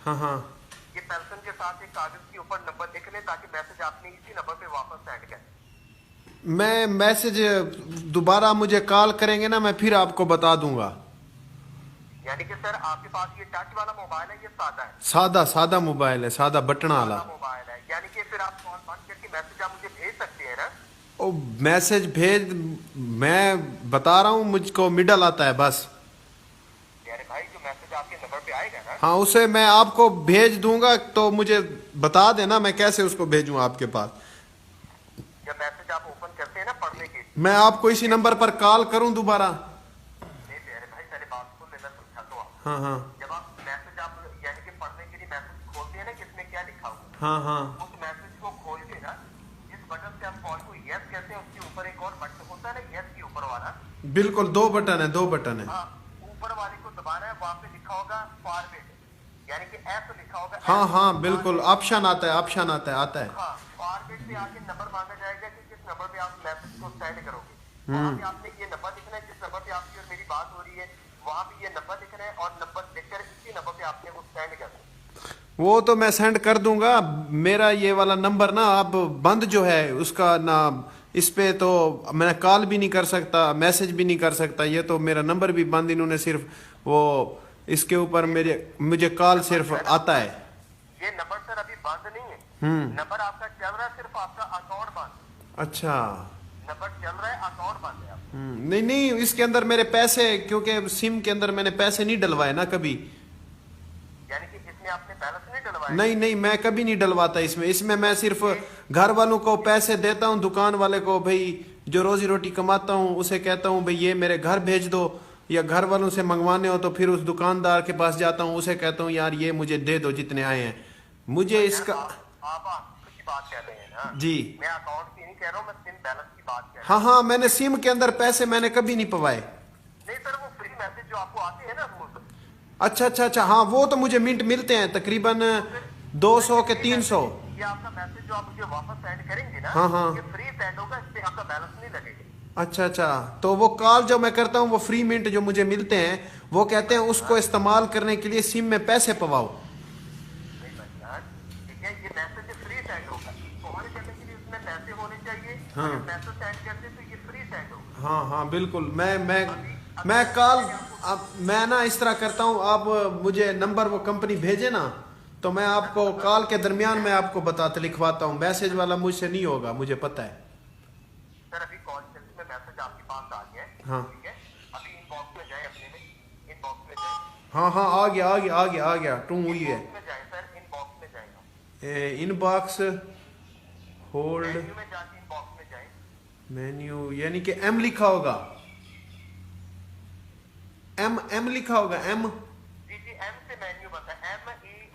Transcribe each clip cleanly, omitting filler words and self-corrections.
हाँ हाँ। ये पेंसिल के साथ एक कागज के ऊपर नंबर लिख ले ताकि मैसेज आपने इसी नंबर पे वापस सेंड कर। मैं मैसेज दोबारा मुझे कॉल करेंगे ना, मैं फिर आपको बता दूंगा। यानी कि सर आपके पास ये टच वाला मोबाइल है, ये सादा है? सादा सादा मोबाइल है, सादा बटन वाला। सादा मोबाइल है, यानी कि फिर आप कॉल बंद करके मैसेज आप मुझे भेज सकते हैं ना? ओ मैसेज भेज, मैं बता रहा हूँ मुझको मिडल आता है बस। यानी भाई जो मैसेज आपके नंबर पे आएगा ना, हाँ उसे मैं आपको भेज दूंगा, तो मुझे बता देना मैं कैसे उसको भेजूं आपके पास। जब मैसेज आप ओपन करते हैं ना पढ़ने के लिए, मैं आपको इसी नंबर पर कॉल करूं दोबारा? नहीं प्यारे भाई पहले बात सुन लेना, समझाता हूँ आपको। हाँ हाँ जब आप मैसेज आप यानी कि पढ़ने के लिए मैसेज खोलते हैं ना कि इसमें क्या लिखा हुआ हाँ हाँ। है, उस मैसेज को खोल के ना जिस बटन से आप कॉल को यस कहते हैं उसके ऊपर एक और बटन होता है ना यस के ऊपर वाला। बिल्कुल, दो बटन है, दो बटन है। हाँ, ऊपर वाले को दबाना है, वहां पे लिखा होगा फॉरवर्ड, यानी कि एस लिखा होगा। हाँ हाँ बिल्कुल, ऑप्शन आता है, ऑप्शन आता है, आता है। हाँ, फॉरवर्ड पे आके नंबर मांगा जाएगा कि किस नंबर पे आप मैसेज को सेंड करोगे। वहां पे आपने ये नंबर लिखना है जिस नंबर पे आपकी और मेरी बात हो रही है, वहां पे ये नंबर लिखना है और नंबर लिखकर इसी नंबर पे आपने वो सेंड करना है। वो तो मैं सेंड कर दूंगा। मेरा ये वाला नंबर ना अब बंद जो है उसका ना, इस पे तो मैं कॉल भी नहीं कर सकता, मैसेज भी नहीं कर सकता। ये तो मेरा नंबर भी बंद, इन्होंने सिर्फ वो इसके ऊपर मेरे मुझे कॉल सिर्फ आता है। ये नंबर सर अभी बंद नहीं है, नंबर आपका चल रहा है, सिर्फ आपका अकाउंट बंद। अच्छा। नंबर चल रहा है, अकाउंट बंद है आपका। नहीं नहीं, इसके अंदर मेरे पैसे, क्योंकि सिम के अंदर मैंने पैसे नहीं डलवाए ना कभी। यानी कि इसमें आपने बैलेंस नहीं डलवाया? नहीं नहीं, मैं कभी नहीं डलवाता इसमें। इसमें मैं सिर्फ घर वालों को पैसे देता हूँ, दुकान वाले को भाई जो रोजी रोटी कमाता हूँ उसे कहता हूँ भाई ये मेरे घर भेज दो, या घर वालों से मंगवाने हो तो फिर उस दुकानदार के पास जाता हूँ, उसे कहता हूँ यार ये मुझे दे दो जितने आए हैं मुझे इसका। आप की बात कर रहे हैं ना? जी। मैं अकाउंट की नहीं कह रहा हूँ, मैं सिम बैलेंस की बात कर रहा हाँ हाँ, मैंने सिम के अंदर पैसे मैंने कभी नहीं पवाए। हूँ। नहीं सर, वो फ्री मैसेज जो आपको आते हैं ना स्मूथ, अच्छा अच्छा अच्छा, हाँ वो तो मुझे मिनट मिलते हैं तकरीबन तो फिर 200 के फ्री 300। मैसेज, ये आपका मैसेज जो आप मुझे वापस सेंड करेंगे ना, हाँ हाँ। ये फ्री सेंड होगा, इससे आपका बैलेंस नहीं लगेगा। अच्छा अच्छा, तो वो कॉल जो मैं करता हूँ वो फ्री मिनट जो मुझे मिलते हैं, वो कहते हैं उसको इस्तेमाल करने के लिए सिम में पैसे पवाओ। नहीं भाईजान, ठीक है, ये मैसेज फ्री सेंड होगा, कॉल करने के लिए उसमें पैसे होने चाहिए। हाँ अगर मैसेज सेंड करते तो ये फ्री सेंड होगा। हाँ हाँ बिल्कुल। मैं अभी मैं कॉल, मैंने आपको अब मैं ना इस तरह करता हूँ, आप मुझे नंबर वो कंपनी भेजे ना, तो मैं आपको कॉल के दरमियान मैं आपको बताते लिखवाता हूँ। मैसेज वाला मुझसे नहीं होगा, मुझे पता है। सर अभी कॉल सेंटर में मैसेज आपके पास आ गया है, हाँ ठीक है? अभी इनबॉक्स में जाए, अपने में इनबॉक्स में जाए, हाँ हाँ, आ गया आ गया आ गया आ गया, टू हुई है। इनबॉक्स में जाए सर, इनबॉक्स में जाएगा, इनबॉक्स, होल्ड, मेन्यू में जाके इनबॉक्स में जाए। मेन्यू, यानी कि एम लिखा होगा, एम एम लिखा होगा, एम। जी जी, एम से मेन्यू बनता है,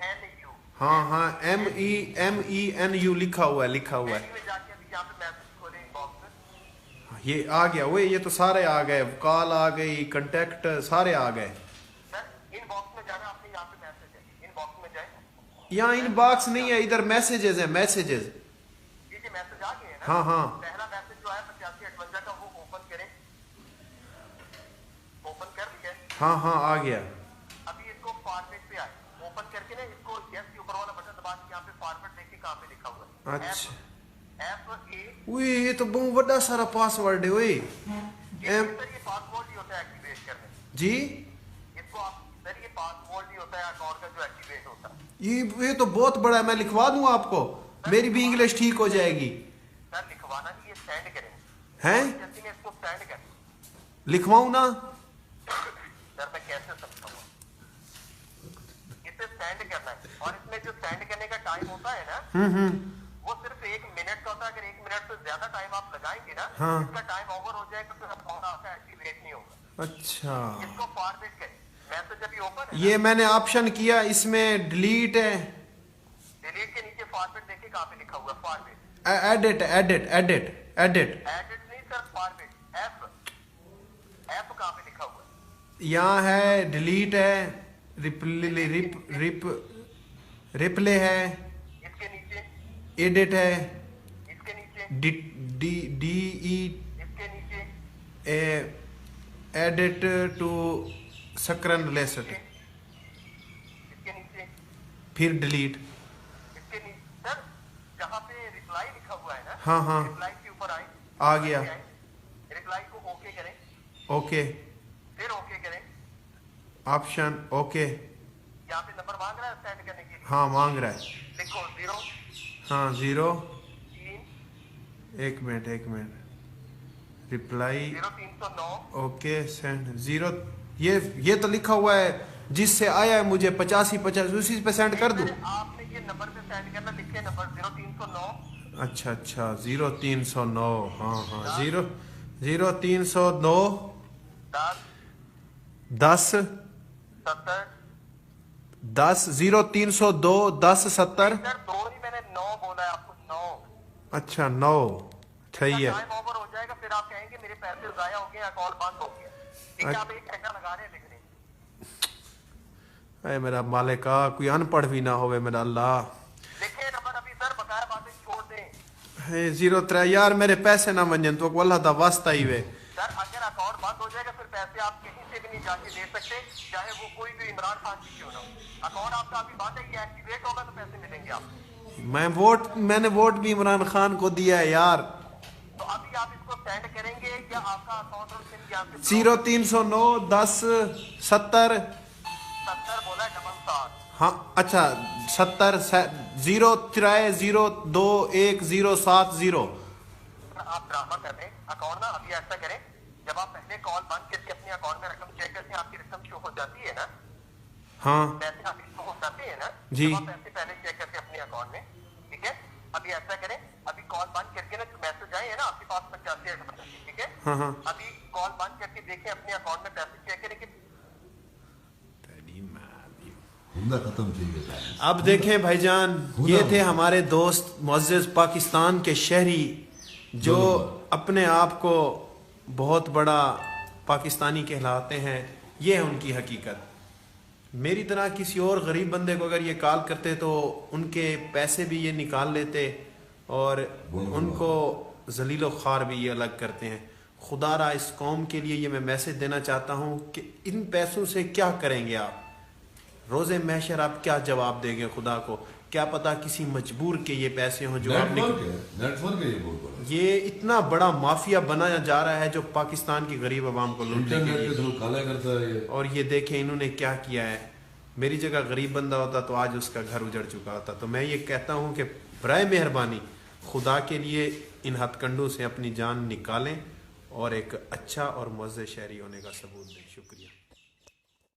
MENU। हाँ हाँ, MENU लिखा हुआ है, लिखा हुआ है। मेन्यू में जाके अभी यहाँ पे मैसेज खोले इनबॉक्स में। ये आ गया वो, ये तो सारे आ गए, कॉल आ गई, कांटेक्ट सारे आ गए। सर इनबॉक्स में जाना, आपने यहाँ पे मैसेज है, इनबॉक्स में जाए। यहाँ इनबॉक्स नहीं है, इधर मैसेजेस है, मैसेजेस। जी जी, मैसेज आ गए हैं ना? हाँ हाँ पहला मैसेज जो है 8558 का, वो ओपन करें। ओपन कर लिया है? हाँ हाँ, आ गया। अभी इसको फॉर्मेट पे आए, ओपन करके ना इसको यस के ऊपर वाला बटन दबा के यहाँ पे फॉर्मेट देखिए कहाँ पे लिखा हुआ है, अच्छा, FA। उई ये तो बहुत बड़ा सारा पासवर्ड है ओए। एम, सर ये पासवर्ड ही होता है एक्टिवेट करने, जी, इसको आप सर, ये पासवर्ड ही होता है अकाउंट का जो एक्टिवेट होता है। ये तो बहुत बड़ा है, मैं लिखवा दूँ आपको, मेरी भी इंग्लिश ठीक हो जाएगी। सर लिखवाना नहीं, ये सेंड करेंगे, हैं, जैसे में इसको सेंड करें। लिखवाऊँ ना? सर मैं कैसे समझाऊंगा, इसे सेंड करना है, और इसमें जो सेंड करने का टाइम होता है ना, वो सिर्फ 1 मिनट का होता है। अगर 1 मिनट से ज्यादा टाइम आप लगाएंगे ना, हाँ। इसका टाइम ओवर हो जाएगा, फिर अकाउंट आपका एक्टिवेट नहीं होगा। अच्छा, इसको फॉरवर्ड करें, मैसेज अभी ओपन है ये मैंने ऑप्शन किया, इसमें डिलीट है, डिलीट के नीचे फॉरवर्ड देखिए कहाँ पे लिखा हुआ है, forward. Edit edit edit edit, edit नहीं सर, फॉरवर्ड, एफ एफ कहाँ पे लिखा हुआ है? यहाँ है, डिलीट है, रिप्ले रिप रिप रिप्ले है, इसके नीचे, एडिट है, इसके नीचे, डी डी डी ई इसके नीचे, एडिट टू सकरन लेसट। इसके नीचे, फिर डिलीट। इसके नीचे सर जहाँ पे रिप्लाई लिखा हुआ है ना, हाँ हाँ रिप्लाई के ऊपर आए, आ गया। रिप्लाई को ओके करें, ओके फिर ओके करें। Option okay. यहाँ पे नंबर मांग रहा है सेंड करने के लिए, हाँ मांग रहा है। लिखो 0 हाँ 0 3 एक मिनट रिप्लाई 0309 ओके सेंड 0। ये तो लिखा हुआ है जिससे आया है मुझे 85 उसी पे सेंड कर दूं। आपने ये नंबर पे सेंड करना, लिखे नंबर 0309 अच्छा 0309। हाँ 0309 10 70 0302 10 70। सर 2 नहीं, मैंने 9 बोला है आपको, 9। अच्छा 9 सही है। टाइम ओवर हो जाएगा, फिर आप कहेंगे मेरे पैसे जाया हो गए, अकाउंट बंद हो गया। ठीक है, आप 1 घंटा लगा रहे हैं लिखने। अरे मेरा मालिका कोई अनपढ़ भी ना होवे मेरा अल्लाह। लिखे नंबर अभी सर, बकाया बातें छोड़ दें। 03 यार मेरे पैसे ना मंजन तो अल्लाह दा वास्ता ही वे। सर अगर अकाउंट बंद हो जाएगा फिर पैसे आप कहीं से भी नहीं जाके दे सकते, चाहे वो कोई भी इमरान खान की क्यों ना हो। अकाउंट आपका अभी बंद है, ये एक्टिवेट होगा तो पैसे मिलेंगे आपको। मैंने वोट भी इमरान खान को दिया है यार। तो अभी आप इसको सेंड करेंगे या आपका अकाउंट और सिम यहाँ पे 0309 10 70 70 बोला है 7 हाँ अच्छा 70 03021070। आप ड्रामा कर रहे हैं। अकाउंट ना अभी ऐसा करें, जब आप पहले कॉल बंद करके अपने अकाउंट में रकम चेक करते हैं, आपकी रकम शो हो जाती है ना, हाँ पैसे आपके शो हो जाते हैं ना जी। जब आप पैसे पहले चेक करते हैं अपने अकाउंट में। ठीक है, अभी ऐसा करें, अभी कॉल बंद करके ना जो मैसेज आए हैं ना आपके पास 85। ठीक है, हाँ अभी कॉल बंद करके देखें अपने अकाउंट में पैसे चेक करें कि खत्म चाहिए। अब देखें भाईजान, ये थे हमारे दोस्त मुअज़्ज़िज़ पाकिस्तान के शहरी जो अपने आप को बहुत बड़ा पाकिस्तानी कहलाते हैं। ये है उनकी हकीकत। मेरी तरह किसी और गरीब बंदे को अगर ये कॉल करते तो उनके पैसे भी ये निकाल लेते और उनको जलील ख्वार भी ये अलग करते हैं। खुदारा इस कौम के लिए ये मैं मैसेज देना चाहता हूँ कि इन पैसों से क्या करेंगे आप? रोज़े महशर आप क्या जवाब देंगे खुदा को? क्या पता किसी मजबूर के ये पैसे हों जो आपने। नेटवर्क है ये बहुत बड़ा। ये इतना बड़ा माफिया बनाया जा रहा है जो पाकिस्तान की गरीब आवाम को लूटने के इंटरनेट के लिए। थ्रू काला करता है ये। और ये देखें इन्होंने क्या किया है। मेरी जगह गरीब बंदा होता तो आज उसका घर उजड़ चुका होता। तो मैं ये कहता हूँ कि बराए मेहरबानी खुदा के लिए इन हथकंडों से अपनी जान निकालें और एक अच्छा और मुअज़्ज़ज़ शहरी होने का सबूत दें। शुक्रिया।